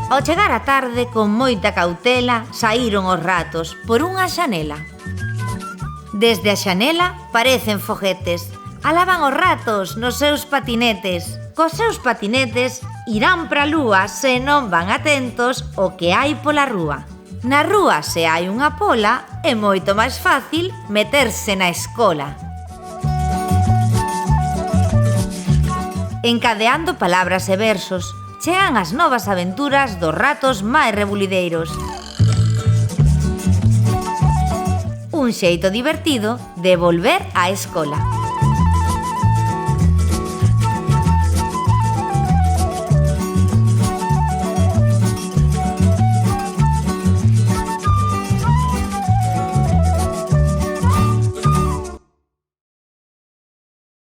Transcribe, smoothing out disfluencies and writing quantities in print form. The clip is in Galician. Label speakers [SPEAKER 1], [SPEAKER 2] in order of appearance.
[SPEAKER 1] Ao chegar a tarde, con moita cautela, saíron os ratos por unha xanela. Desde a xanela parecen foguetes. Alaban os ratos nos seus patinetes. Cos seus patinetes irán pra lúa se non van atentos o que hai pola rúa. Na rúa, se hai unha pola, é moito máis fácil meterse na escola. Encadeando palabras e versos, chegan as novas aventuras dos ratos máis rebulideiros. Un xeito divertido de volver á escola.